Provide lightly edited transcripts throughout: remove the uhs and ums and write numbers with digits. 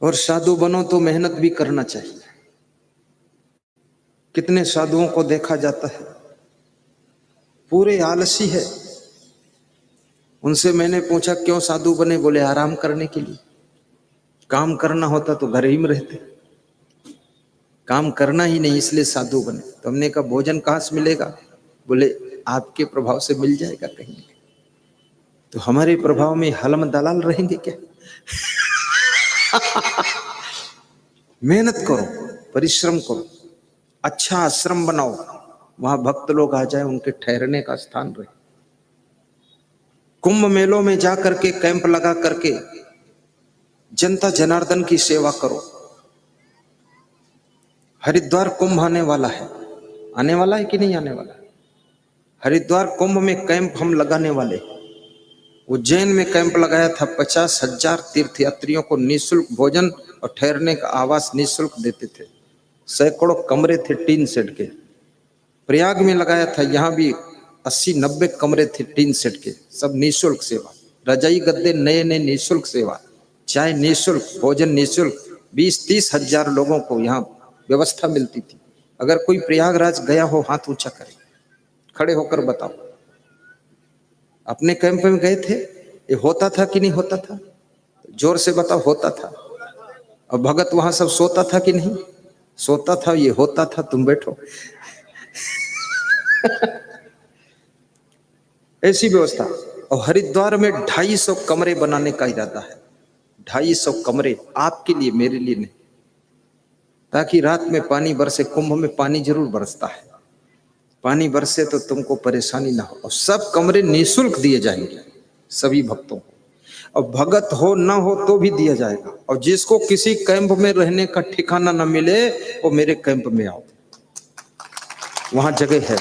और साधु बनो तो मेहनत भी करना चाहिए। कितने साधुओं को देखा जाता है पूरे आलसी है। उनसे मैंने पूछा क्यों साधु बने? बोले आराम करने के लिए। काम करना होता तो घर ही में रहते, काम करना ही नहीं इसलिए साधु बने। तो हमने कहा भोजन कहाँ से मिलेगा? बोले आपके प्रभाव से मिल जाएगा कहीं। तो हमारे प्रभाव में हलम दलाल रहेंगे क्या? मेहनत करो, परिश्रम करो, अच्छा आश्रम बनाओ, वहां भक्त लोग आ जाए, उनके ठहरने का स्थान रहे। कुंभ मेलों में जा करके कैंप लगा करके जनता जनार्दन की सेवा करो। हरिद्वार कुंभ आने वाला है, आने वाला है कि नहीं आने वाला? हरिद्वार कुंभ में कैंप हम लगाने वाले। उज्जैन में कैंप लगाया था, 50,000 तीर्थयात्रियों को निःशुल्क भोजन और ठहरने का आवास निःशुल्क देते थे। सैकड़ों कमरे थे टीन सेट के। प्रयाग में लगाया था, यहाँ भी 80-90 कमरे थे टीन सेट के, सब निःशुल्क सेवा। रजाई गद्दे नए नए निःशुल्क सेवा, चाय निःशुल्क, भोजन निःशुल्क। 20-30 हजार लोगों को यहाँ व्यवस्था मिलती थी। अगर कोई प्रयागराज गया हो हाथ ऊंचा करे, खड़े होकर बताओ अपने कैंप में गए थे? ये होता था कि नहीं होता था? जोर से बताओ होता था। और भगत वहां सब सोता था कि नहीं सोता था? ये होता था, तुम बैठो। ऐसी व्यवस्था। और हरिद्वार में 250 कमरे बनाने का इरादा है। 250 कमरे आपके लिए, मेरे लिए नहीं, ताकि रात में पानी बरसे। कुंभ में पानी जरूर बरसता है, पानी बरसे तो तुमको परेशानी ना हो। और सब कमरे निःशुल्क दिए जाएंगे सभी भक्तों को। और भगत हो ना हो तो भी दिया जाएगा। और जिसको किसी कैंप में रहने का ठिकाना ना मिले वो मेरे कैंप में आओ, वहां जगह है,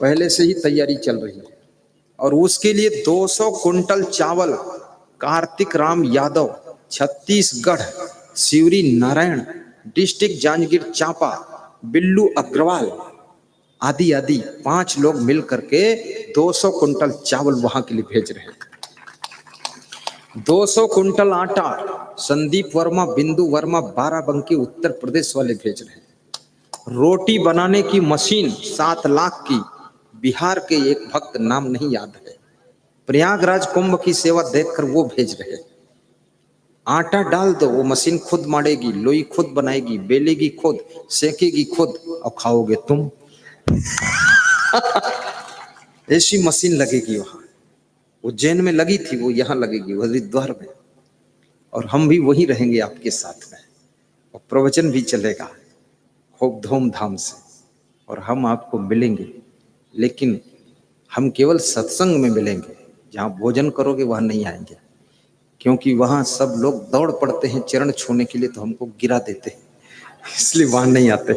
पहले से ही तैयारी चल रही है। और उसके लिए 200 कुंटल चावल कार्तिक राम यादव, छत्तीसगढ़, सिवरी नारायण, डिस्ट्रिक्ट जांजगीर चांपा, बिल्लू अग्रवाल आदि आदि 5 लोग मिल करके 200 कुंटल चावल वहां के लिए भेज रहे हैं। 200 कुंटल आटा संदीप वर्मा, बिंदु वर्मा, बाराबंकी उत्तर प्रदेश वाले भेज रहे हैं। रोटी बनाने की मशीन 7 लाख की बिहार के एक भक्त, नाम नहीं याद है, प्रयागराज कुंभ की सेवा देखकर वो भेज रहे हैं। आटा डाल दो, वो मशीन खुद मारेगी, लोई खुद बनाएगी, बेलेगी खुद, सेकेगी खुद और खाओगे तुम। ऐसी मशीन लगेगी वहां। उज्जैन में लगी थी, वो यहां लगेगी हरिद्वार में। और हम भी वहीं रहेंगे आपके साथ में, और प्रवचन भी चलेगा खूब धूमधाम से। और हम आपको मिलेंगे, लेकिन हम केवल सत्संग में मिलेंगे। जहां भोजन करोगे वहां नहीं आएंगे, क्योंकि वहां सब लोग दौड़ पड़ते हैं चरण छूने के लिए, तो हमको गिरा देते हैं, इसलिए वहां नहीं आते।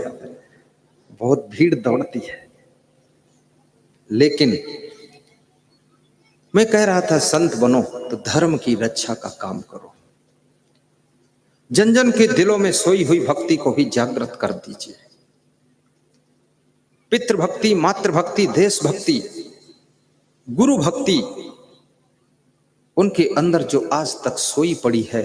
बहुत भीड़ दौड़ती है। लेकिन मैं कह रहा था संत बनो तो धर्म की रक्षा का काम करो। जन जन के दिलों में सोई हुई भक्ति को भी जागृत कर दीजिए। पितृभक्ति, मातृभक्ति, देशभक्ति, गुरु भक्ति उनके अंदर जो आज तक सोई पड़ी है,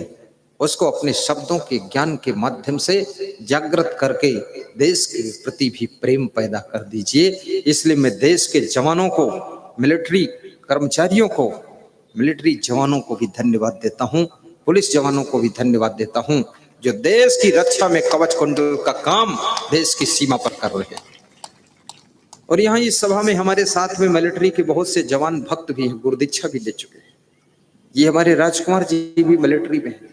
उसको अपने शब्दों के ज्ञान के माध्यम से जागृत करके देश के प्रति भी प्रेम पैदा कर दीजिए। इसलिए मैं देश के जवानों को, मिलिट्री कर्मचारियों को, मिलिट्री जवानों को भी धन्यवाद देता हूं, पुलिस जवानों को भी धन्यवाद देता हूं, जो देश की रक्षा में कवच कुंडल का काम देश की सीमा पर कर रहे हैं। और यहाँ इस सभा में हमारे साथ में मिलिट्री के बहुत से जवान भक्त भी हैं, गुरुदीक्षा भी ले चुके हैं। ये हमारे राजकुमार जी भी मिलिट्री में हैं।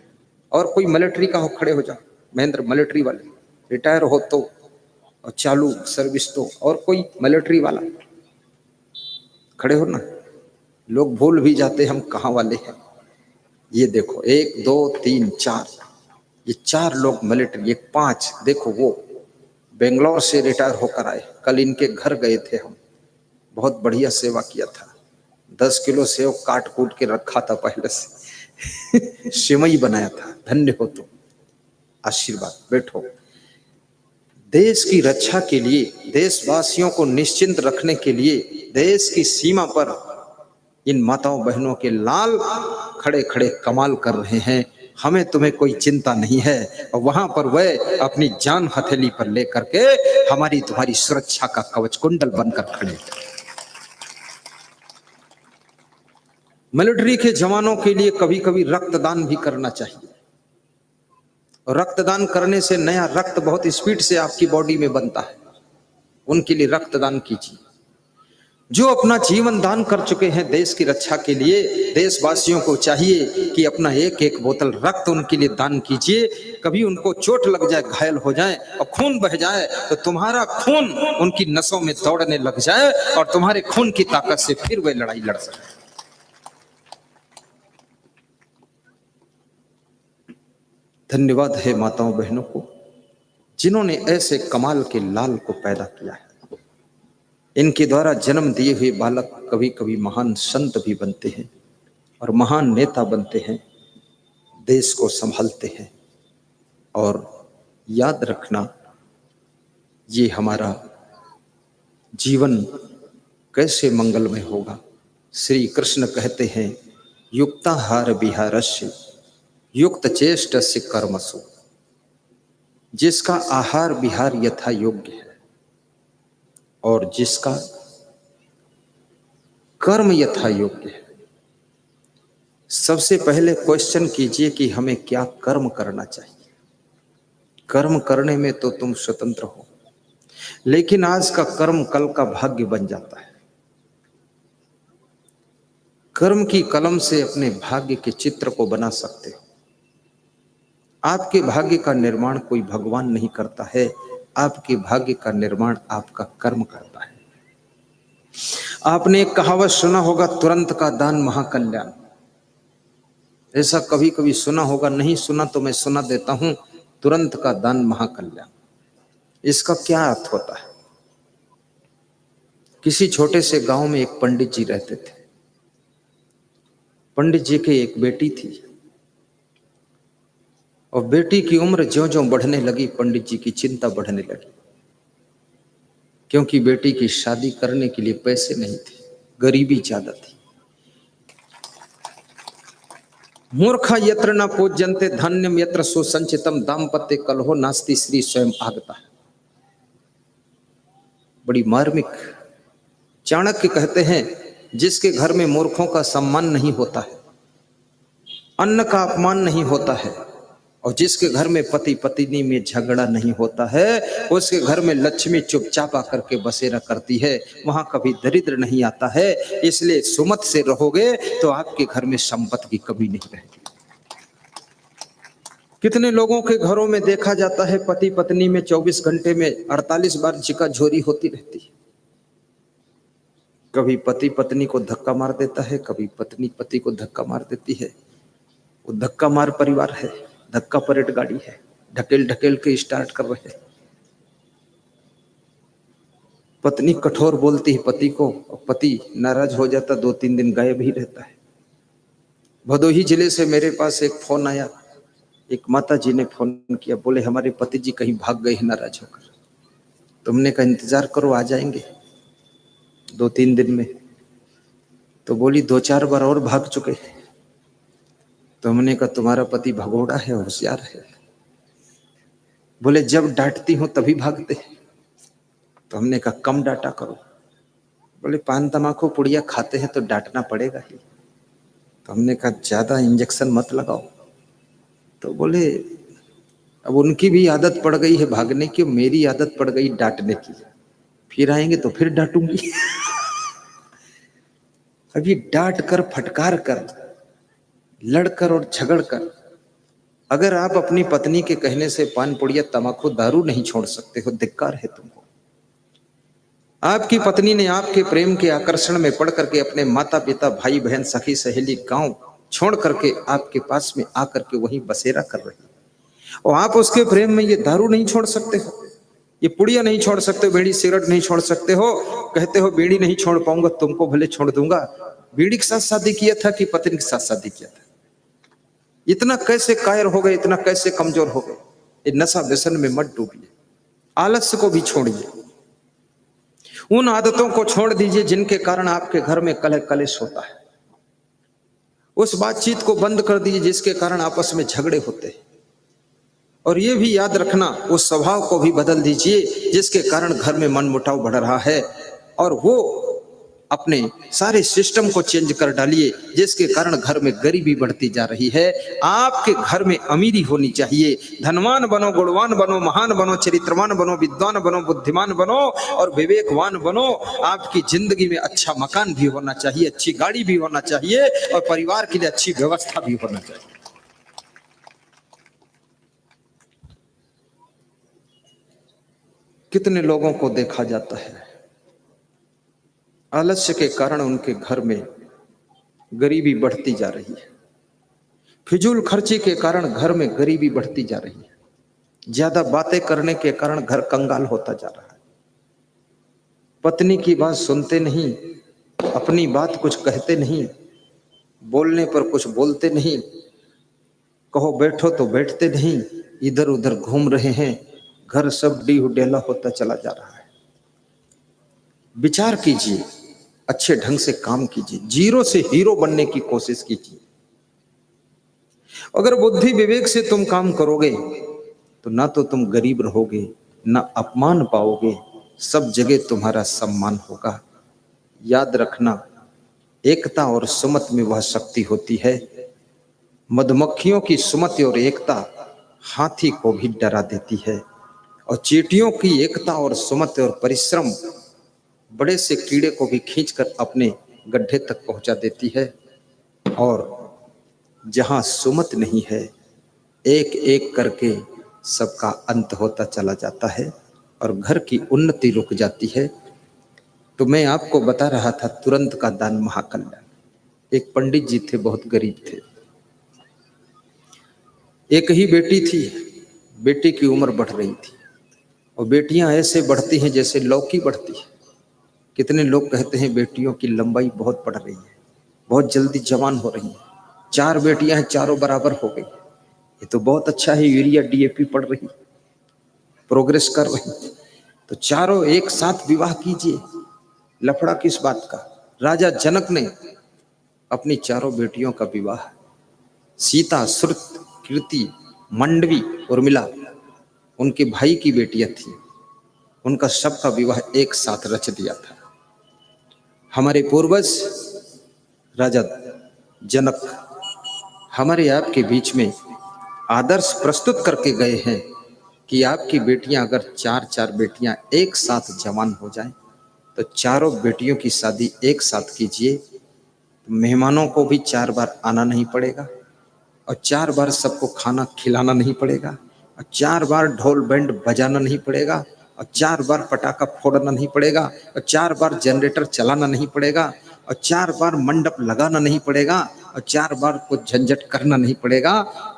और कोई मिलिट्री का हो, खड़े हो जाओ। महेंद्र मिलिट्री वाले, रिटायर हो तो, और चालू सर्विस तो, और कोई मिलिट्री वाला खड़े हो ना। लोग भूल भी जाते हम कहाँ वाले हैं। ये देखो 1 2 3 4, ये 4 लोग मिलिट्री, ये 5 देखो, वो बेंगलोर से रिटायर होकर आए। कल इनके घर गए थे हम, बहुत बढ़िया सेवा किया था। 10 किलो सेव काट कूट के रखा था पहले से। सिमई बनाया था। धन्य हो तुम, आशीर्वाद। बैठो। देश की रक्षा के लिए, देशवासियों को निश्चिंत रखने के लिए, देश की सीमा पर इन माताओं बहनों के लाल खड़े खड़े कमाल कर रहे हैं। हमें तुम्हें कोई चिंता नहीं है। और वहां पर वह अपनी जान हथेली पर लेकर के हमारी तुम्हारी सुरक्षा का कवच कुंडल बनकर खड़े। मिलिट्री के जवानों के लिए कभी कभी रक्तदान भी करना चाहिए। और रक्तदान करने से नया रक्त बहुत स्पीड से आपकी बॉडी में बनता है। उनके लिए रक्तदान कीजिए। जो अपना जीवन दान कर चुके हैं देश की रक्षा के लिए, देशवासियों को चाहिए कि अपना एक एक बोतल रक्त उनके लिए दान कीजिए। कभी उनको चोट लग जाए, घायल हो जाए और खून बह जाए तो तुम्हारा खून उनकी नसों में दौड़ने लग जाए और तुम्हारे खून की ताकत से फिर वे लड़ाई लड़ सके। धन्यवाद है माताओं बहनों को जिन्होंने ऐसे कमाल के लाल को पैदा किया है। इनके द्वारा जन्म दिए हुए बालक कभी कभी महान संत भी बनते हैं और महान नेता बनते हैं, देश को संभालते हैं। और याद रखना, ये हमारा जीवन कैसे मंगलमय होगा। श्री कृष्ण कहते हैं, युक्ताहार विहारस्य युक्त चेष्टस्य कर्मसु। जिसका आहार विहार यथा योग्य है और जिसका कर्म यथा योग्य है। सबसे पहले क्वेश्चन कीजिए कि हमें क्या कर्म करना चाहिए। कर्म करने में तो तुम स्वतंत्र हो, लेकिन आज का कर्म कल का भाग्य बन जाता है। कर्म की कलम से अपने भाग्य के चित्र को बना सकते हो। आपके भाग्य का निर्माण कोई भगवान नहीं करता है, आपके भाग्य का निर्माण आपका कर्म करता है। आपने एक कहावत सुना होगा, तुरंत का दान महाकल्याण। ऐसा कभी कभी सुना होगा, नहीं सुना तो मैं सुना देता हूं, तुरंत का दान महाकल्याण। इसका क्या अर्थ होता है? किसी छोटे से गांव में एक पंडित जी रहते थे। पंडित जी की एक बेटी थी और बेटी की उम्र ज्यों-ज्यों बढ़ने लगी, पंडित जी की चिंता बढ़ने लगी, क्योंकि बेटी की शादी करने के लिए पैसे नहीं थे, गरीबी ज्यादा थी। मूर्खा यत्र न पूज्यन्ते धान्यम यत्र सुसंचितम दाम्पत्य कलहो नास्ति श्री स्वयं आगता। बड़ी मार्मिक। चाणक्य कहते हैं, जिसके घर में मूर्खों का सम्मान नहीं होता है, अन्न का अपमान नहीं होता है, और जिसके घर में पति पत्नी में झगड़ा नहीं होता है, उसके घर में लक्ष्मी चुपचाप आकर के बसेरा करती है, वहां कभी दरिद्र नहीं आता है। इसलिए सुमत से रहोगे तो आपके घर में संपत्ति की कमी नहीं रहेगी। कितने लोगों के घरों में देखा जाता है, पति पत्नी में 24 घंटे में 48 बार झिका झोरी होती रहती है। कभी पति पत्नी को धक्का मार देता है, कभी पत्नी पति को धक्का मार देती है। वो धक्का मार परिवार है, धक्का परेड गाड़ी है, ढकेल ढकेल के स्टार्ट कर रहे हैं। पत्नी कठोर बोलती है पति को, और पति नाराज हो जाता, 2-3 दिन गायब ही रहता है। भदोही जिले से मेरे पास एक फोन आया, एक माता जी ने फोन किया, बोले हमारे पति जी कहीं भाग गए हैं नाराज होकर। तुमने कहा इंतजार करो, आ जाएंगे 2-3 दिन में। तो बोली 2-4 बार और भाग चुके हैं। तो हमने कहा तुम्हारा पति भगोड़ा है, होशियार है। बोले जब डांटती हूं तभी भागते हैं। तो हमने कहा कम डांटा करो। बोले पान तमाकू पुड़िया खाते हैं तो डांटना पड़ेगा ही। तो हमने कहा ज्यादा इंजेक्शन मत लगाओ। तो बोले अब उनकी भी आदत पड़ गई है भागने की, मेरी आदत पड़ गई डांटने की, फिर आएंगे तो फिर डांटूंगी। अभी डांट कर, फटकार कर, लड़कर और झगड़ कर, अगर आप अपनी पत्नी के कहने से पान पुड़िया तमाकू दारू नहीं छोड़ सकते हो, धिक्कार है तुमको। आपकी पत्नी ने आपके प्रेम के आकर्षण में पड़ करके अपने माता पिता, भाई बहन, सखी सहेली, गांव छोड़ करके आपके पास में आकर के वहीं बसेरा कर रही है, और आप उसके प्रेम में ये दारू नहीं छोड़ सकते हो, ये पुड़िया नहीं छोड़ सकते हो, बीड़ी सिगरेट नहीं छोड़ सकते हो। कहते हो बीड़ी नहीं छोड़ पाऊंगा, तुमको भले छोड़ दूंगा। बीड़ी के साथ शादी किया था कि पत्नी के साथ शादी किया था? इतना कैसे कायर हो गए, इतना कैसे कमजोर हो गए? ये नशा व्यसन में मत डूबिए, आलस्य को भी छोड़िए, उन आदतों को छोड़ दीजिए जिनके कारण आपके घर में कलह कलेश होता है। उस बातचीत को बंद कर दीजिए जिसके कारण आपस में झगड़े होते हैं। और ये भी याद रखना, उस स्वभाव को भी बदल दीजिए जिसके कारण घर में मनमुटाव बढ़ रहा है, और वो अपने सारे सिस्टम को चेंज कर डालिए जिसके कारण घर में गरीबी बढ़ती जा रही है। आपके घर में अमीरी होनी चाहिए। धनवान बनो, गुणवान बनो, महान बनो, चरित्रवान बनो, विद्वान बनो, बुद्धिमान बनो और विवेकवान बनो। आपकी जिंदगी में अच्छा मकान भी होना चाहिए, अच्छी गाड़ी भी होना चाहिए और परिवार के लिए अच्छी व्यवस्था भी होना चाहिए। कितने लोगों को देखा जाता है आलस्य के कारण उनके घर में गरीबी बढ़ती जा रही है, फिजूल खर्ची के कारण घर में गरीबी बढ़ती जा रही है, ज्यादा बातें करने के कारण घर कंगाल होता जा रहा है, पत्नी की बात सुनते नहीं, अपनी बात कुछ कहते नहीं, बोलने पर कुछ बोलते नहीं, कहो बैठो तो बैठते नहीं, इधर उधर घूम रहे हैं, घर सब डीहुडेला होता चला जा रहा है। विचार कीजिए, अच्छे ढंग से काम कीजिए, जीरो से हीरो बनने की कोशिश कीजिए। अगर बुद्धि विवेक से तुम काम करोगे तो ना तो तुम गरीब रहोगे, ना अपमान पाओगे, सब जगह तुम्हारा सम्मान होगा। याद रखना, एकता और सुमत में वह शक्ति होती है। मधुमक्खियों की सुमति और एकता हाथी को भी डरा देती है, और चींटियों की एकता और सुमति और परिश्रम बड़े से कीड़े को भी खींचकर अपने गड्ढे तक पहुंचा देती है। और जहां सुमत नहीं है, एक एक करके सबका अंत होता चला जाता है और घर की उन्नति रुक जाती है। तो मैं आपको बता रहा था, तुरंत का दान महाकल्याण। एक पंडित जी थे, बहुत गरीब थे, एक ही बेटी थी, बेटी की उम्र बढ़ रही थी, और बेटियां ऐसे बढ़ती हैं जैसे लौकी बढ़ती है। कितने लोग कहते हैं बेटियों की लंबाई बहुत बढ़ रही है, बहुत जल्दी जवान हो रही है। 4 बेटियां हैं, चारों बराबर हो गई, ये तो बहुत अच्छा है। यूरिया डीएपी पढ़ रही, प्रोग्रेस कर रही, तो चारों एक साथ विवाह कीजिए, लफड़ा किस बात का। राजा जनक ने अपनी चारों बेटियों का विवाह, सीता, श्रुत, कीर्ति, मंडवी, उर्मिला, उनके भाई की बेटियां थी, उनका सबका विवाह एक साथ रच दिया था। हमारे पूर्वज राजा जनक हमारे आपके बीच में आदर्श प्रस्तुत करके गए हैं कि आपकी बेटियां, अगर 4 बेटियां एक साथ जवान हो जाएं तो चारों बेटियों की शादी एक साथ कीजिए। तो मेहमानों को भी 4 बार आना नहीं पड़ेगा, और 4 बार सबको खाना खिलाना नहीं पड़ेगा, और 4 बार ढोल बैंड बजाना नहीं पड़ेगा, और 4 बार पटाखा फोड़ना नहीं पड़ेगा, और 4 बार जनरेटर चलाना नहीं पड़ेगा, और 4 बार मंडप लगाना नहीं पड़ेगा, और 4 बार कुछ झंझट करना नहीं पड़ेगा।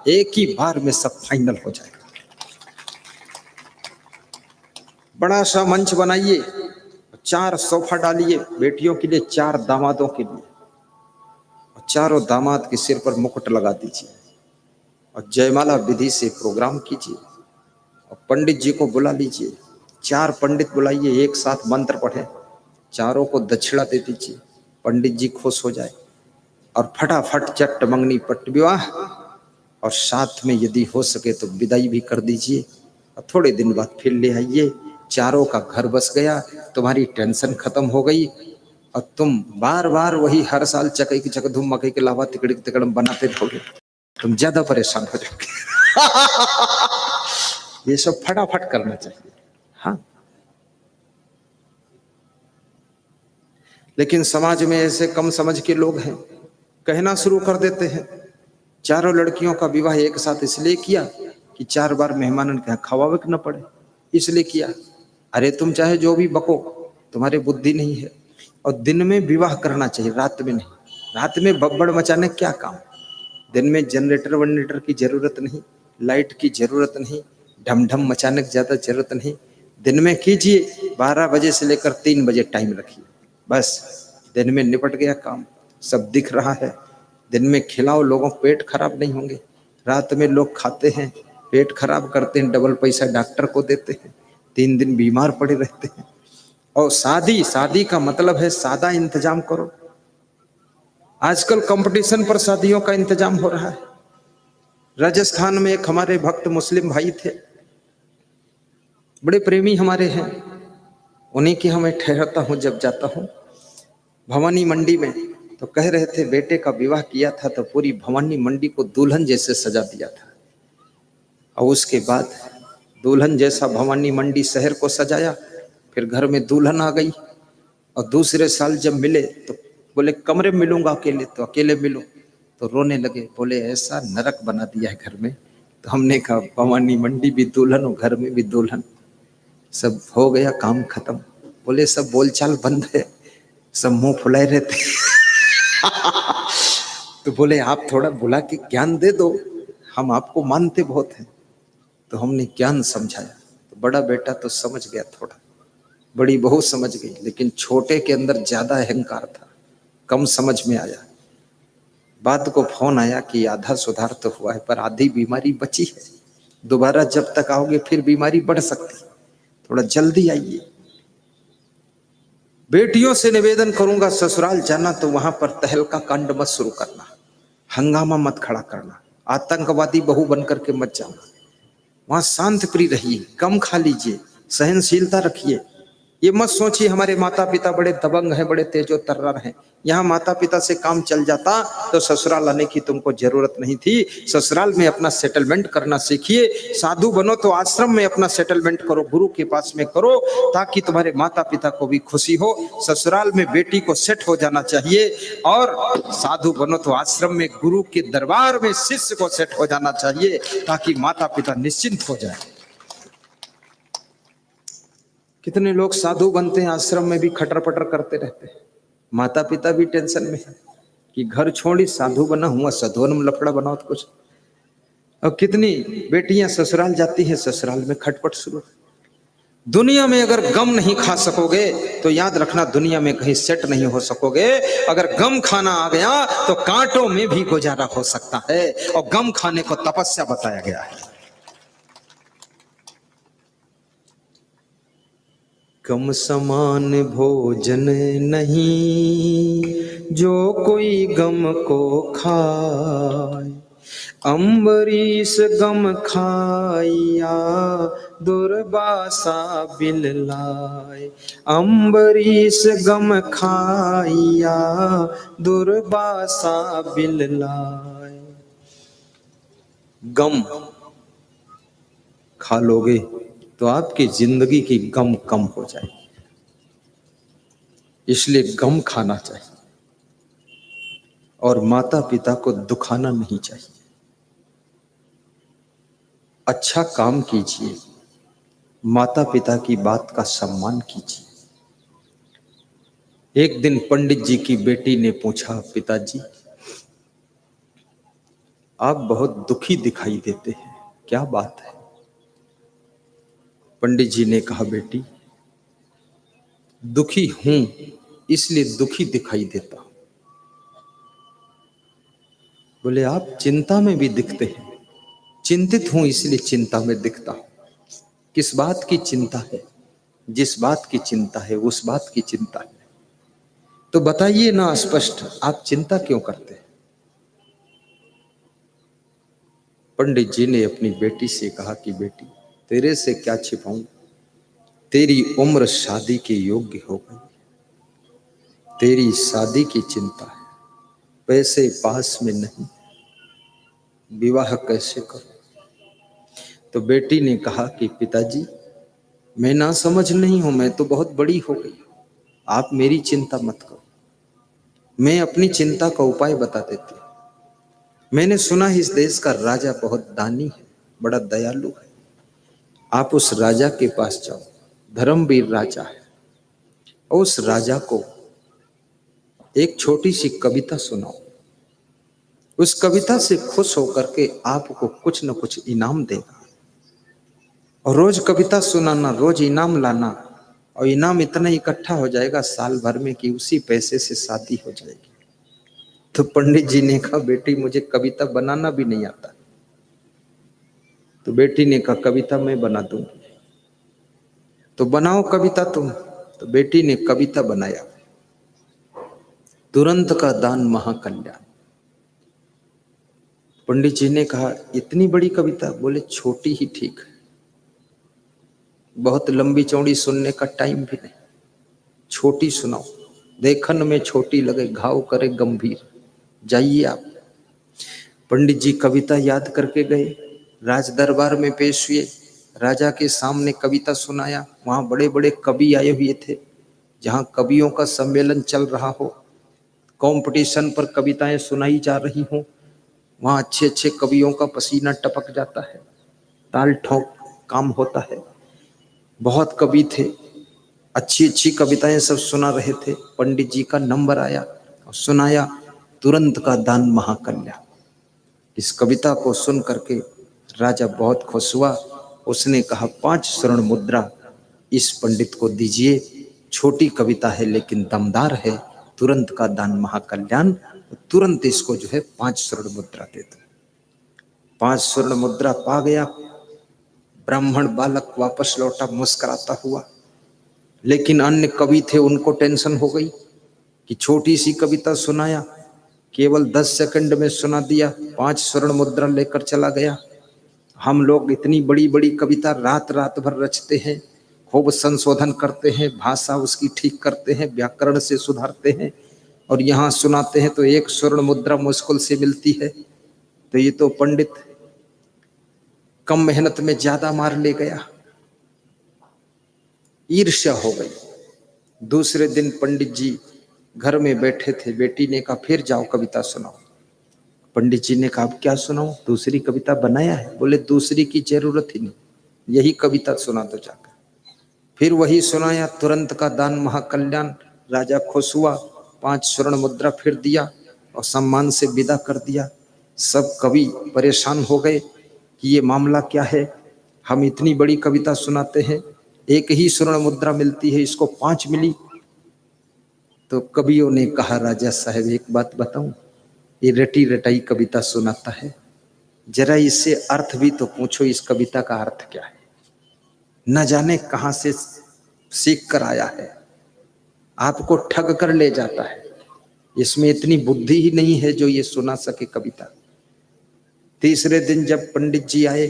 एक ही बार में सब फाइनल हो जाएगा। बड़ा सा मंच बनाइए, 4 सोफा डालिए बेटियों के लिए, 4 दामादों के लिए, और चारों दामाद के सिर पर मुकुट लगा दीजिए, और जयमाला विधि से प्रोग्राम कीजिए, और पंडित जी को बुला लीजिए, 4 पंडित बुलाइए, एक साथ मंत्र पढ़े, चारों को दक्षिणा दे दीजिए, पंडित जी खुश हो जाए, और फटाफट चट्ट मंगनी पट्ट विवाह, और साथ में यदि हो सके तो विदाई भी कर दीजिए, और थोड़े दिन बाद फिर ले आइए। चारों का घर बस गया, तुम्हारी टेंशन खत्म हो गई, और तुम बार बार वही हर साल चकई की चकधुम मकई के लावा तिकड़ी तिकड़म बनाते रहोगे, तुम ज्यादा परेशान हो जाओगे। ये सब फटाफट करना चाहिए। हाँ, लेकिन समाज में ऐसे कम समझ के लोग हैं, कहना शुरू कर देते हैं, चारों लड़कियों का विवाह एक साथ इसलिए किया कि 4 बार मेहमानन के यहाँ खवावे न पड़े, इसलिए किया। अरे तुम चाहे जो भी बको, तुम्हारे बुद्धि नहीं है। और दिन में विवाह करना चाहिए, रात में नहीं। रात में बब्बड़ मचाने क्या काम। दिन में जनरेटर वनरेटर की जरूरत नहीं, लाइट की जरूरत नहीं, ढमढम मचाने की ज्यादा जरूरत नहीं। दिन में कीजिए, 12 बजे से लेकर 3 बजे टाइम रखिए, बस दिन में निपट गया काम, सब दिख रहा है। दिन में खिलाओ, लोगों को पेट खराब नहीं होंगे। रात में लोग खाते हैं, पेट खराब करते हैं, डबल पैसा डॉक्टर को देते हैं, 3 दिन बीमार पड़े रहते हैं। और शादी का मतलब है सादा इंतजाम करो। आजकल कंपटीशन पर शादियों का इंतजाम हो रहा है। राजस्थान में एक हमारे भक्त मुस्लिम भाई थे, बड़े प्रेमी हमारे हैं। उन्हीं के यहाँ मैं ठहरता हूँ जब जाता हूँ भवानी मंडी में। तो कह रहे थे बेटे का विवाह किया था तो पूरी भवानी मंडी को दुल्हन जैसे सजा दिया था, और उसके बाद दुल्हन जैसा भवानी मंडी शहर को सजाया, फिर घर में दुल्हन आ गई। और दूसरे साल जब मिले तो बोले कमरे में मिलूंगा अकेले, तो अकेले मिलो तो रोने लगे, बोले ऐसा नरक बना दिया है घर में। तो हमने कहा भवानी मंडी भी दुल्हन और घर में भी दुल्हन, सब हो गया काम खत्म। बोले सब बोलचाल बंद है, सब मुंह फुलाए रहते। तो बोले आप थोड़ा बुला के ज्ञान दे दो, हम आपको मानते बहुत हैं। तो हमने ज्ञान समझाया, तो बड़ा बेटा तो समझ गया थोड़ा, बड़ी बहू समझ गई, लेकिन छोटे के अंदर ज्यादा अहंकार था, कम समझ में आया। बाद को फोन आया कि आधा सुधार तो हुआ है पर आधी बीमारी बची है, दोबारा जब तक आओगे फिर बीमारी बढ़ सकती, थोड़ा जल्दी आइए। बेटियों से निवेदन करूंगा ससुराल जाना तो वहां पर तहलका कांड मत शुरू करना, हंगामा मत खड़ा करना, आतंकवादी बहू बनकर के मत जाना। वहां शांत प्रिय रहिए, कम खा लीजिए, सहनशीलता रखिए। ये मत सोचिए हमारे माता पिता बड़े दबंग हैं, बड़े तेजो तर्रार हैं। यहाँ माता पिता से काम चल जाता तो ससुराल आने की तुमको जरूरत नहीं थी। ससुराल में अपना सेटलमेंट करना सीखिए। साधु बनो तो आश्रम में अपना सेटलमेंट करो, गुरु के पास में करो, ताकि तुम्हारे माता पिता को भी खुशी हो। ससुराल में बेटी को सेट हो जाना चाहिए, और साधु बनो तो आश्रम में गुरु के दरबार में शिष्य को सेट हो जाना चाहिए, ताकि माता पिता निश्चिंत हो जाए। कितने लोग साधु बनते हैं, आश्रम में भी खटर पटर करते रहते हैं, माता पिता भी टेंशन में है कि घर छोड़ी साधु बना हुआ, सधोन में लफड़ा बनाओ तो कुछ। और कितनी बेटियां ससुराल जाती हैं, ससुराल में खटपट शुरू। दुनिया में अगर गम नहीं खा सकोगे तो याद रखना दुनिया में कहीं सेट नहीं हो सकोगे। अगर गम खाना आ गया तो कांटों में भी गुजारा हो सकता है, और गम खाने को तपस्या बताया गया है। गम समान भोजन नहीं जो कोई गम को खाए, अम्बरीश गम खाइया दुर्वासा बिल लाए, अम्बरीश गम खाइया दुर्वासा बिल लाए। गम खा लोगे तो आपकी जिंदगी की गम कम हो जाएगी, इसलिए गम खाना चाहिए और माता पिता को दुखाना नहीं चाहिए। अच्छा काम कीजिए, माता पिता की बात का सम्मान कीजिए। एक दिन पंडित जी की बेटी ने पूछा, पिताजी आप बहुत दुखी दिखाई देते हैं, क्या बात है? पंडित जी ने कहा, बेटी दुखी हूं इसलिए दुखी दिखाई देता हूं। बोले आप चिंता में भी दिखते हैं। चिंतित हूं इसलिए चिंता में दिखता हूं। किस बात की चिंता है? जिस बात की चिंता है उस बात की चिंता है। तो बताइए ना स्पष्ट, आप चिंता क्यों करते हैं? पंडित जी ने अपनी बेटी से कहा कि बेटी तेरे से क्या छिपाऊं, तेरी उम्र शादी के योग्य हो गई, तेरी शादी की चिंता है, पैसे पास में नहीं, विवाह कैसे करूं? तो बेटी ने कहा कि पिताजी मैं ना समझ नहीं हूं, मैं तो बहुत बड़ी हो गई, आप मेरी चिंता मत करो, मैं अपनी चिंता का उपाय बता देती हूं। मैंने सुना है इस देश का राजा बहुत दानी है, बड़ा दयालु है, आप उस राजा के पास जाओ, धर्मवीर राजा है, और उस राजा को एक छोटी सी कविता सुनाओ, उस कविता से खुश होकर के आपको कुछ न कुछ इनाम देगा। और रोज कविता सुनाना, रोज इनाम लाना, और इनाम इतना इकट्ठा हो जाएगा साल भर में कि उसी पैसे से शादी हो जाएगी। तो पंडित जी ने कहा, बेटी मुझे कविता बनाना भी नहीं आता। तो बेटी ने कहा, कविता मैं बना दूंगी। तो बनाओ कविता तुम। तो बेटी ने कविता बनाया। तुरंत का दान महाकल्याण। पंडित जी ने कहा इतनी बड़ी कविता? बोले छोटी ही ठीक है, बहुत लंबी चौड़ी सुनने का टाइम भी नहीं, छोटी सुनाओ। देखन में छोटी लगे घाव करे गंभीर। जाइए आप। पंडित जी कविता याद करके गए, राज दरबार में पेश हुए, राजा के सामने कविता सुनाया। वहां बड़े बड़े कवि आए हुए थे, जहां कवियों का सम्मेलन चल रहा हो, कंपटीशन पर कविताएं सुनाई जा रही हों, वहां अच्छे अच्छे कवियों का पसीना टपक जाता है, ताल ठोक काम होता है। बहुत कवि थे, अच्छी अच्छी कविताएं सब सुना रहे थे। पंडित जी का नंबर आया और सुनाया तुरंत का दान महाकल्याण। इस कविता को सुन करके राजा बहुत खुश हुआ। उसने कहा 5 स्वर्ण मुद्रा इस पंडित को दीजिए, छोटी कविता है लेकिन दमदार है, तुरंत का दान महाकल्याण। तुरंत इसको जो है 5 स्वर्ण मुद्रा दे दो। 5 स्वर्ण मुद्रा पा गया। ब्राह्मण बालक वापस लौटा मुस्कुराता हुआ। लेकिन अन्य कवि थे, उनको टेंशन हो गई कि छोटी सी कविता सुनाया, केवल 10 सेकंड में सुना दिया, 5 स्वर्ण मुद्रा लेकर चला गया। हम लोग इतनी बड़ी बड़ी कविता रात रात भर रचते हैं, खूब संशोधन करते हैं, भाषा उसकी ठीक करते हैं, व्याकरण से सुधारते हैं, और यहाँ सुनाते हैं तो 1 स्वर्ण मुद्रा मुश्किल से मिलती है। तो ये तो पंडित कम मेहनत में ज्यादा मार ले गया। ईर्ष्या हो गई। दूसरे दिन पंडित जी घर में बैठे थे, बेटी ने कहा फिर जाओ कविता सुनाओ। पंडित जी ने कहा अब क्या सुनाऊं, दूसरी कविता बनाया है? बोले दूसरी की जरूरत ही नहीं, यही कविता सुना दो जाकर। फिर वही सुनाया, तुरंत का दान महाकल्याण। राजा खुश हुआ, 5 स्वर्ण मुद्रा फिर दिया और सम्मान से विदा कर दिया। सब कवि परेशान हो गए कि ये मामला क्या है, हम इतनी बड़ी कविता सुनाते हैं, 1 ही स्वर्ण मुद्रा मिलती है, इसको 5 मिली। तो कवियों ने कहा राजा साहब एक बात बताऊं, ये रटी रटाई कविता सुनाता है, जरा इससे अर्थ भी तो पूछो, इस कविता का अर्थ क्या है? न जाने कहां से सीख कर आया है, आपको ठग कर ले जाता है। इसमें इतनी बुद्धि ही नहीं है जो ये सुना सके कविता। तीसरे दिन जब पंडित जी आए,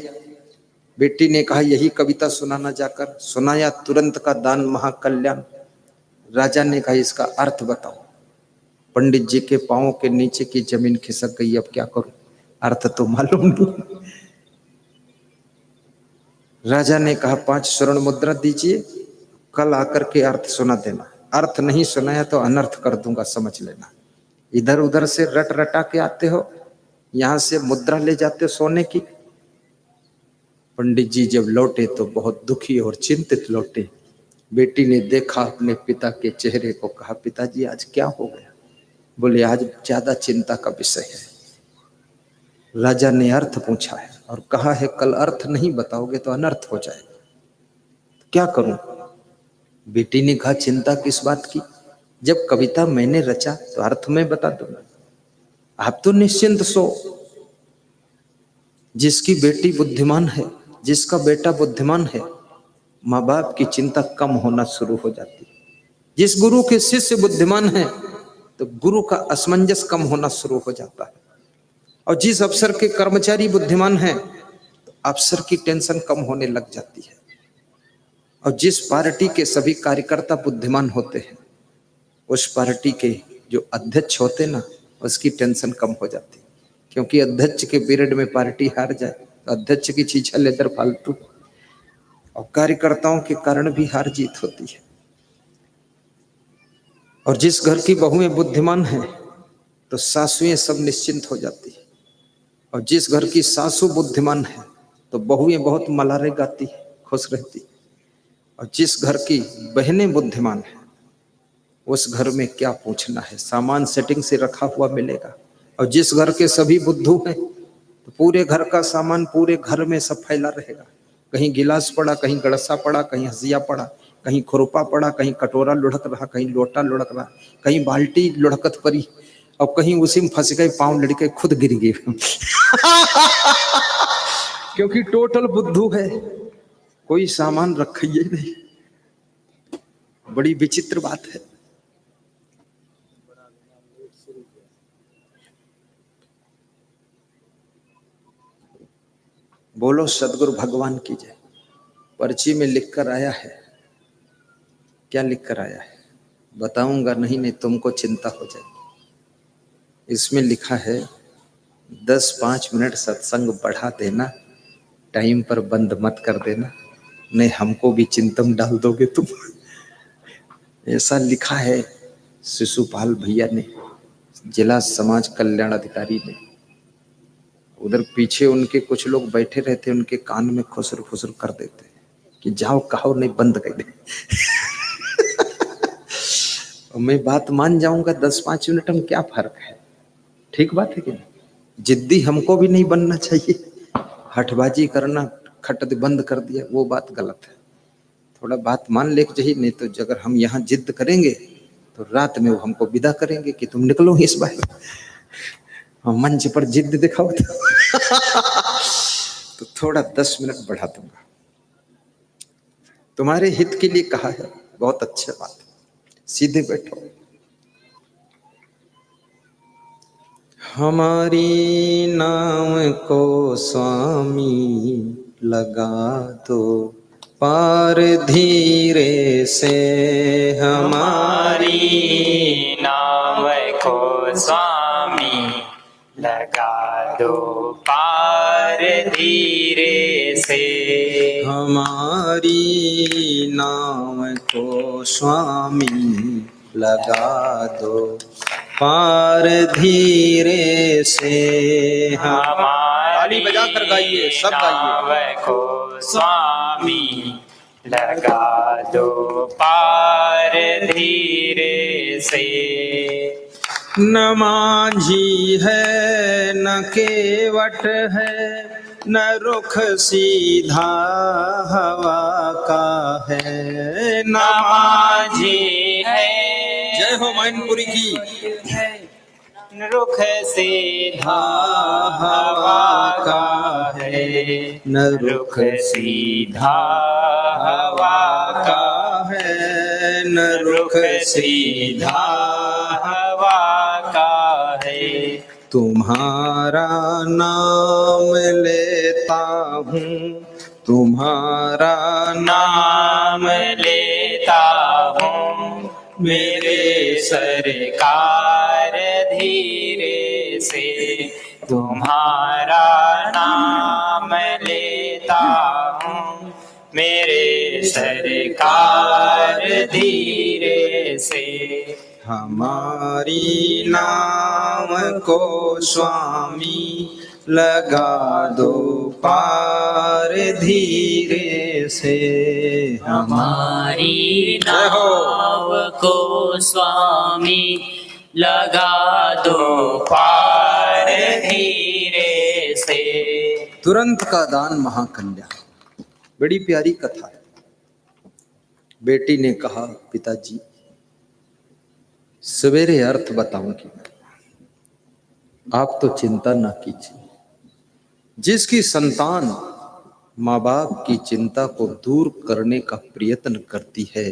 बेटी ने कहा यही कविता सुनाना, जाकर सुनाया तुरंत का दान महाकल्याण। राजा ने कहा इसका अर्थ बताओ। पंडित जी के पांवों के नीचे की जमीन खिसक गई, अब क्या करूं, अर्थ तो मालूम नहीं। राजा ने कहा 5 स्वर्ण मुद्रा दीजिए, कल आकर के अर्थ सुना देना, अर्थ नहीं सुनाया तो अनर्थ कर दूंगा, समझ लेना। इधर उधर से रट रटा के आते हो, यहां से मुद्रा ले जाते हो सोने की। पंडित जी जब लौटे तो बहुत दुखी और चिंतित लौटे। बेटी ने देखा अपने पिता के चेहरे को, कहा पिताजी आज क्या हो गया? बोले आज ज्यादा चिंता का विषय है। राजा ने अर्थ पूछा है और कहा है कल अर्थ नहीं बताओगे तो अनर्थ हो जाएगा, क्या करूं? बेटी ने कहा चिंता किस बात की, जब कविता मैंने रचा तो अर्थ में बता दूंगा, आप तो निश्चिंत सो। जिसकी बेटी बुद्धिमान है, जिसका बेटा बुद्धिमान है, माँ बाप की चिंता कम होना शुरू हो जाती है। जिस गुरु के शिष्य बुद्धिमान है तो गुरु का असमंजस कम होना शुरू हो जाता है, और जिस अफसर के कर्मचारी बुद्धिमान हैं तो अफसर की टेंशन कम होने लग जाती है, और जिस पार्टी के सभी कार्यकर्ता बुद्धिमान होते हैं उस पार्टी के जो अध्यक्ष होते ना उसकी टेंशन कम हो जाती है। क्योंकि अध्यक्ष के पीरियड में पार्टी हार जाए तो अध्यक्ष की छीछा लेकर फालतू, और कार्यकर्ताओं के कारण भी हार जीत होती है। और जिस घर की बहुएं बुद्धिमान हैं तो सासुएं सब निश्चिंत हो जाती है, और जिस घर की सासू बुद्धिमान है तो बहुएं बहुत मलारे गाती है, खुश रहती। और जिस घर की बहनें बुद्धिमान है उस घर में क्या पूछना है, सामान सेटिंग से रखा हुआ मिलेगा। और जिस घर के सभी बुद्धू हैं तो पूरे घर का सामान पूरे घर में सब फैला रहेगा, कहीं गिलास पड़ा, कहीं गड़सा पड़ा, कहीं हसिया पड़ा, कहीं खुरपा पड़ा, कहीं कटोरा लुढ़क रहा, कहीं लोटा लुढ़क रहा, कहीं बाल्टी लुढ़कत पड़ी, और कहीं उसी में फंस गए, पांव लड़के खुद गिर गए। क्योंकि टोटल बुद्धू है, कोई सामान रखा ही नहीं। बड़ी विचित्र बात है। बोलो सदगुरु भगवान की जय। पर्ची में लिख कर आया है, क्या लिख कर आया है बताऊंगा नहीं, नहीं तुमको चिंता हो जाएगी। इसमें लिखा है 10-5 मिनट सत्संग बढ़ा देना, टाइम पर बंद मत कर देना, नहीं हमको भी चिंता में डाल दोगे तुम। ऐसा लिखा है शिशुपाल भैया ने, जिला समाज कल्याण अधिकारी ने। उधर पीछे उनके कुछ लोग बैठे रहते, उनके कान में खुसर खुसर कर देते कि जाओ कहो, नहीं बंद कर दे। और मैं बात मान जाऊंगा 10-5 मिनट में, क्या फर्क है? ठीक बात है कि नहीं? जिद्दी हमको भी नहीं बनना चाहिए, हठबाजी करना, खट बंद कर दिया, वो बात गलत है। थोड़ा बात मान ले चाहिए, नहीं तो अगर हम यहाँ जिद करेंगे तो रात में वो हमको विदा करेंगे कि तुम निकलो इस बार। हम मंच पर जिद दिखाओ तो थोड़ा 10 मिनट बढ़ा दूंगा, तुम्हारे हित के लिए कहा है, बहुत अच्छा बात है। सीधे बैठो। हमारी नाव को स्वामी लगा दो पार धीरे से, हमारी नाव को स्वामी लगा दो पार धीरे से। हमारी नाव को स्वामी लगा दो पार धीरे से। हमारी बजा कर गाइए, सब नाव गाइए। को स्वामी लगा दो पार धीरे से। न माझी है न केवट है, न रुख सीधा हवा का है। न माझी है, जय हो मैनपुरी की। रुख सीधा हवा का है, न रुख सीधा हवा का है, न रुख सीधा हवा का है। तुम्हारा नाम लेता हूँ, तुम्हारा नाम लेता हूँ, मेरे सरकार धीरे से। तुम्हारा नाम लेता हूँ, मेरे सरकार धीरे से। हमारी नाम को स्वामी लगा दो पार धीरे से। हमारी नाव को स्वामी लगा दो पार धीरे से। तुरंत का दान महाकल्याण, बड़ी प्यारी कथा है। बेटी ने कहा पिताजी सवेरे अर्थ बताऊंगी, आप तो चिंता ना कीजिए। जिसकी संतान माँ बाप की चिंता को दूर करने का प्रयत्न करती है,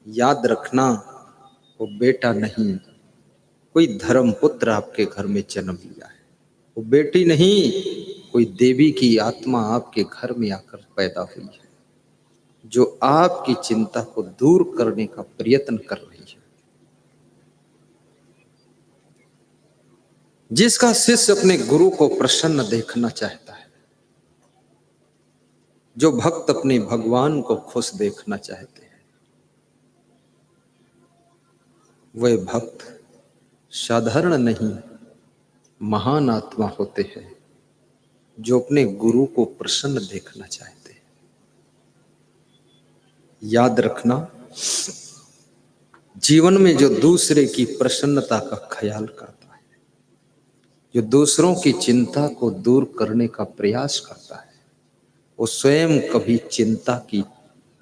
याद रखना वो बेटा नहीं, कोई धर्मपुत्र आपके घर में जन्म लिया है। वो बेटी नहीं, कोई देवी की आत्मा आपके घर में आकर पैदा हुई है, जो आपकी चिंता को दूर करने का प्रयत्न कर रही है। जिसका शिष्य अपने गुरु को प्रसन्न देखना चाहता है, जो भक्त अपने भगवान को खुश देखना चाहते हैं, वह भक्त साधारण नहीं महान आत्मा होते हैं, जो अपने गुरु को प्रसन्न देखना चाहते हैं। याद रखना, जीवन में जो दूसरे की प्रसन्नता का ख्याल करता है, जो दूसरों की चिंता को दूर करने का प्रयास करता है, वो स्वयं कभी चिंता की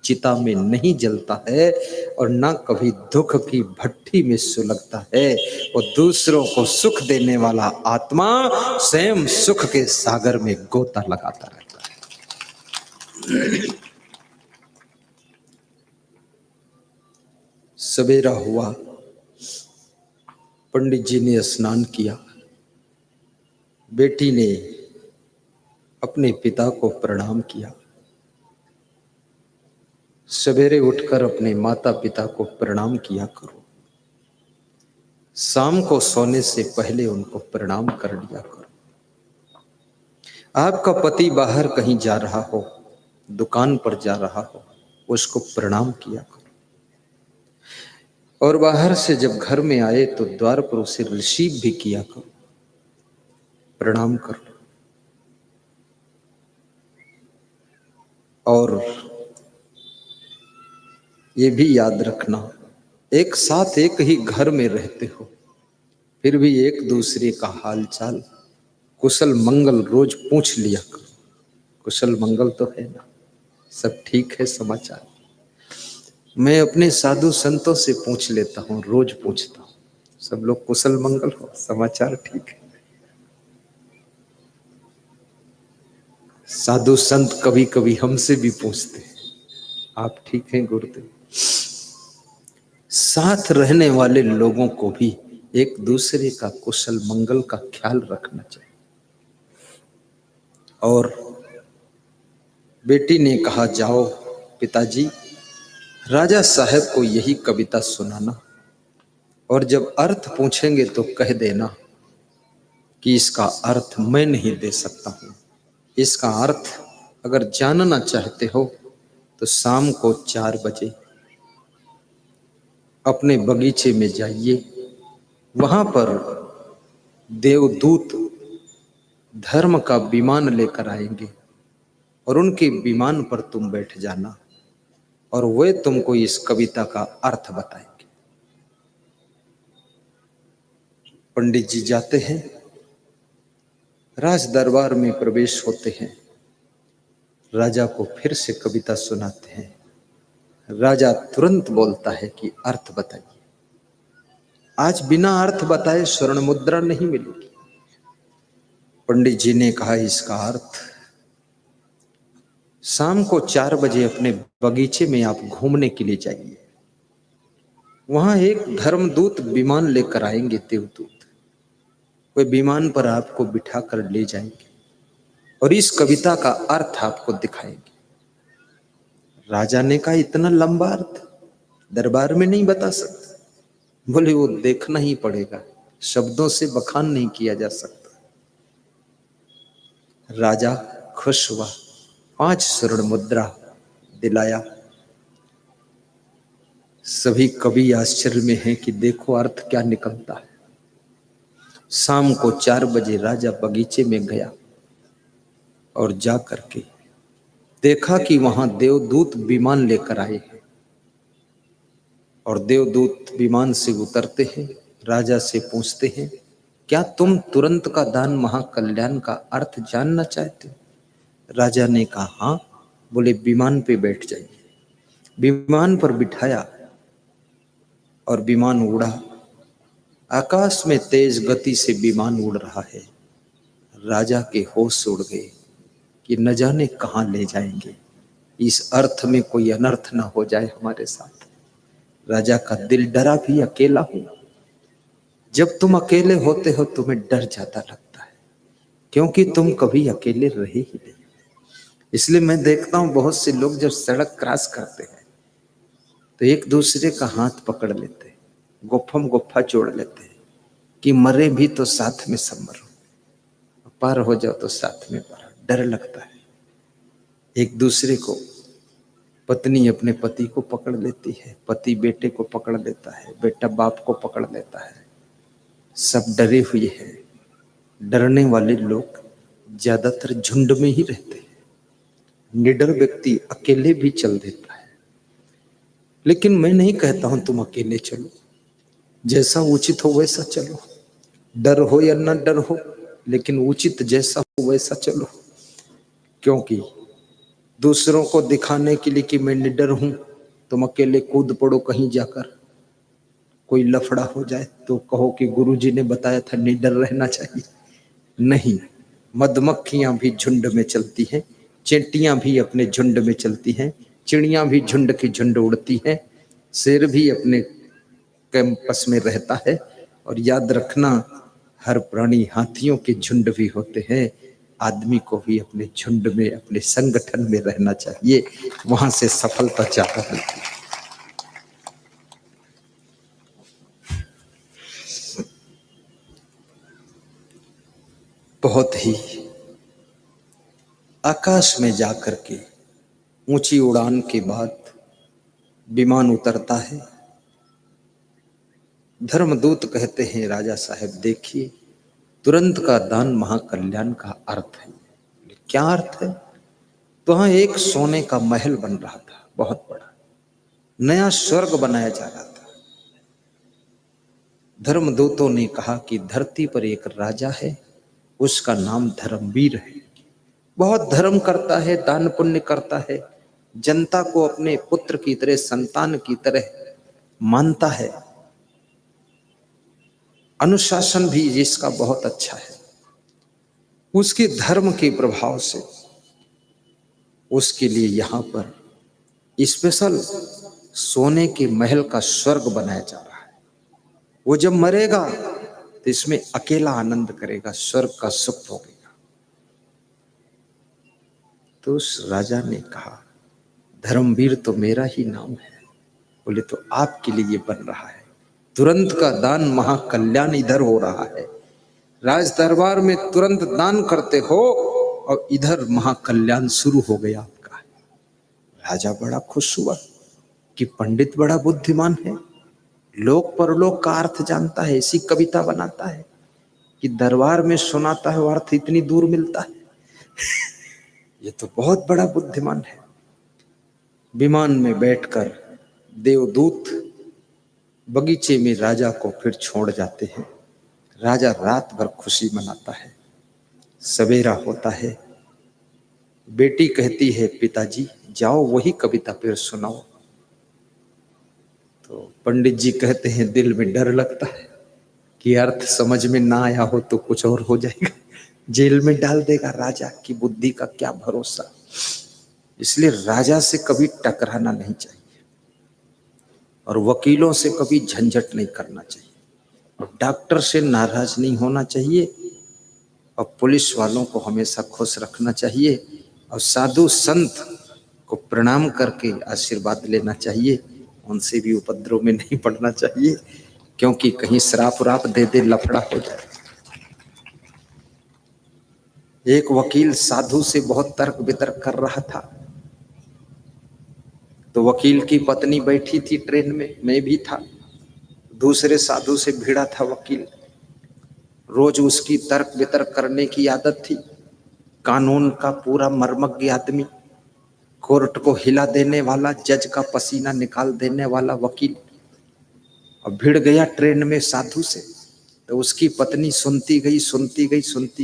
चिता में नहीं जलता है और ना कभी दुख की भट्टी में सुलगता है। वो दूसरों को सुख देने वाला आत्मा स्वयं सुख के सागर में गोता लगाता रहता है। सवेरा हुआ, पंडित जी ने स्नान किया, बेटी ने अपने पिता को प्रणाम किया। सवेरे उठकर अपने माता पिता को प्रणाम किया करो। शाम को सोने से पहले उनको प्रणाम कर लिया करो। आपका पति बाहर कहीं जा रहा हो, दुकान पर जा रहा हो, उसको प्रणाम किया करो। और बाहर से जब घर में आए तो द्वार पर उसे रिसीव भी किया करो, प्रणाम करो। और ये भी याद रखना, एक साथ एक ही घर में रहते हो, फिर भी एक दूसरे का हाल चाल कुशल मंगल रोज पूछ लिया करो। कुशल मंगल तो है ना, सब ठीक है समाचार। मैं अपने साधु संतों से पूछ लेता हूँ, रोज पूछता हूँ, सब लोग कुशल मंगल हो, समाचार ठीक है। साधु संत कभी कभी हमसे भी पूछते हैं, आप ठीक हैं गुरुदेव। साथ रहने वाले लोगों को भी एक दूसरे का कुशल मंगल का ख्याल रखना चाहिए। और बेटी ने कहा, जाओ पिताजी राजा साहब को यही कविता सुनाना, और जब अर्थ पूछेंगे तो कह देना कि इसका अर्थ मैं नहीं दे सकता हूं। इसका अर्थ अगर जानना चाहते हो तो शाम को 4 बजे अपने बगीचे में जाइए, वहां पर देवदूत धर्म का विमान लेकर आएंगे और उनके विमान पर तुम बैठ जाना और वे तुमको इस कविता का अर्थ बताएंगे। पंडित जी जाते हैं, राज दरबार में प्रवेश होते हैं, राजा को फिर से कविता सुनाते हैं। राजा तुरंत बोलता है कि अर्थ बताइए। आज बिना अर्थ बताए स्वर्ण मुद्रा नहीं मिलेगी। पंडित जी ने कहा, इसका अर्थ शाम को 4 बजे अपने बगीचे में आप घूमने के लिए जाइए, वहां एक धर्मदूत विमान लेकर आएंगे, देवदूत, वे विमान पर आपको बिठा कर ले जाएंगे और इस कविता का अर्थ आपको दिखाएंगे। राजा ने कहा, इतना लंबा अर्थ दरबार में नहीं बता सकता। बोले, वो देखना ही पड़ेगा, शब्दों से बखान नहीं किया जा सकता। राजा खुश हुआ, 5 स्वर्ण मुद्रा दिलाया। सभी कवि आश्चर्य में हैं कि देखो अर्थ क्या निकलता है। शाम को 4 बजे राजा बगीचे में गया और जा करके देखा कि वहां देवदूत विमान लेकर आए हैं और देवदूत विमान से उतरते हैं, राजा से पूछते हैं, क्या तुम तुरंत का दान महाकल्याण का अर्थ जानना चाहते हो? राजा ने कहा, हाँ। बोले, विमान पे बैठ जाइए। विमान पर बिठाया और विमान उड़ा। आकाश में तेज गति से विमान उड़ रहा है। राजा के होश उड़ गए कि न जाने कहां ले जाएंगे, इस अर्थ में कोई अनर्थ ना हो जाए हमारे साथ। राजा का दिल डरा भी, अकेला हूं। जब तुम अकेले होते हो तुम्हें डर ज्यादा लगता है, क्योंकि तुम कभी अकेले रहे ही नहीं। इसलिए मैं देखता हूं बहुत से लोग जब सड़क क्रॉस करते हैं तो एक दूसरे का हाथ पकड़ लेते हैं, गुफ्फम गुफ्फा जोड़ लेते हैं कि मरे भी तो साथ में सब मरो, पार हो जाओ तो साथ में पार। डर लगता है। एक दूसरे को, पत्नी अपने पति को पकड़ लेती है, पति बेटे को पकड़ लेता है, बेटा बाप को पकड़ लेता है। सब डरे हुए हैं। डरने वाले लोग ज्यादातर झुंड में ही रहते हैं। निडर व्यक्ति अकेले भी चल देता है। लेकिन मैं नहीं कहता हूं तुम अकेले चलो, जैसा उचित हो वैसा चलो। डर हो या न डर हो, लेकिन उचित जैसा हो वैसा चलो। क्योंकि दूसरों को दिखाने के लिए कि मैं निडर हूं, तुम अकेले कूद पड़ो कहीं जाकर, कोई लफड़ा हो जाए तो कहो कि गुरुजी ने बताया था निडर रहना चाहिए। नहीं, मधुमक्खियां भी झुंड में चलती हैं, चींटियां भी अपने झुंड में चलती हैं, चिड़ियां भी झुंड की झुंड उड़ती हैं, शेर भी अपने कैंपस में रहता है। और याद रखना, हर प्राणी, हाथियों के झुंड भी होते हैं, आदमी को भी अपने झुंड में, अपने संगठन में रहना चाहिए, वहां से सफलता ज्यादा मिलती है। बहुत ही आकाश में जाकर के ऊंची उड़ान के बाद विमान उतरता है। धर्मदूत कहते हैं राजा साहब देखिए, तुरंत का दान महाकल्याण का अर्थ है। क्या अर्थ है? तो वहां एक सोने का महल बन रहा था, बहुत बड़ा नया स्वर्ग बनाया जा रहा था। धर्मदूतों ने कहा कि धरती पर एक राजा है, उसका नाम धर्मवीर है, बहुत धर्म करता है, दान पुण्य करता है, जनता को अपने पुत्र की तरह, संतान की तरह मानता है, अनुशासन भी जिसका बहुत अच्छा है। उसके धर्म के प्रभाव से उसके लिए यहाँ पर स्पेशल सोने के महल का स्वर्ग बनाया जा रहा है। वो जब मरेगा तो इसमें अकेला आनंद करेगा, स्वर्ग का सुख भोगेगा। तो उस राजा ने कहा धर्मवीर तो मेरा ही नाम है। बोले तो आपके लिए बन रहा है, तुरंत का दान महाकल्याण इधर हो रहा है। राज दरबार में तुरंत दान करते हो और इधर महाकल्याण शुरू हो गया आपका। राजा बड़ा खुश हुआ कि पंडित बड़ा बुद्धिमान है, लोक परलोक का अर्थ जानता है, ऐसी कविता बनाता है कि दरबार में सुनाता है, अर्थ इतनी दूर मिलता है। ये तो बहुत बड़ा बुद्धिमान है। विमान में बैठकर देवदूत बगीचे में राजा को फिर छोड़ जाते हैं। राजा रात भर खुशी मनाता है। सवेरा होता है, बेटी कहती है पिताजी जाओ वही कविता फिर सुनाओ। तो पंडित जी कहते हैं दिल में डर लगता है कि अर्थ समझ में ना आया हो तो कुछ और हो जाएगा, जेल में डाल देगा। राजा की बुद्धि का क्या भरोसा। इसलिए राजा से कभी टकराना नहीं चाहिए और वकीलों से कभी झंझट नहीं करना चाहिए, और डॉक्टर से नाराज नहीं होना चाहिए, और पुलिस वालों को हमेशा खुश रखना चाहिए, और साधु संत को प्रणाम करके आशीर्वाद लेना चाहिए। उनसे भी उपद्रव में नहीं पड़ना चाहिए, क्योंकि कहीं श्राप राप दे दे लफड़ा हो जाए। एक वकील साधु से बहुत तर्क वितर्क कर रहा था, तो वकील की पत्नी बैठी थी ट्रेन में, मैं भी था। दूसरे साधु से भिड़ा था वकील। रोज उसकी तर्क वितर्क करने की आदत थी। कानून का पूरा मर्मज्ञ आदमी, कोर्ट को हिला देने वाला, जज का पसीना निकाल देने वाला वकील, और भिड़ गया ट्रेन में साधु से। तो उसकी पत्नी सुनती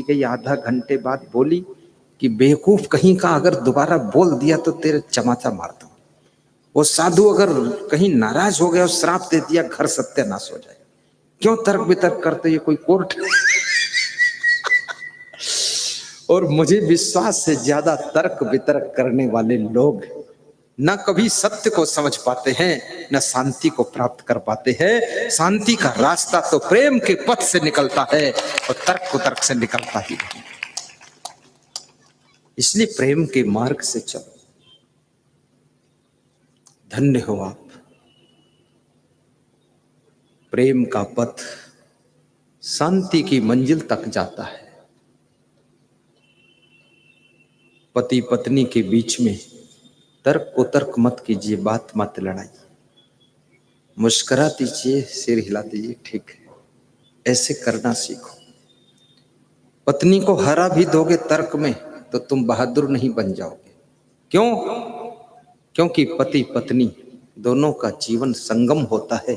गई। आधा घंटे बाद बोली कि बेवकूफ कहीं का, अगर दोबारा बोल दिया तो तेरे चमाचा मार दूं। वो साधु अगर कहीं नाराज हो गया और श्राप दे दिया, घर सत्यानाश हो जाए। क्यों तर्क वितर्क करते, ये कोई कोर्ट और मुझे विश्वास से ज्यादा तर्क वितर्क करने वाले लोग न कभी सत्य को समझ पाते हैं, न शांति को प्राप्त कर पाते हैं। शांति का रास्ता तो प्रेम के पथ से निकलता है और तर्क कुतर्क से निकलता ही नहीं। इसलिए प्रेम के मार्ग से चलो। धन्य हो आप। प्रेम का पथ शांति की मंजिल तक जाता है। पति पत्नी के बीच में तर्क कुतर्क मत कीजिए, बात मत लड़ाइए, मुस्कुरा दीजिए, सिर हिला दीजिए, ठीक है, ऐसे करना सीखो। पत्नी को हरा भी दोगे तर्क में तो तुम बहादुर नहीं बन जाओगे। क्यों? क्योंकि पति पत्नी दोनों का जीवन संगम होता है।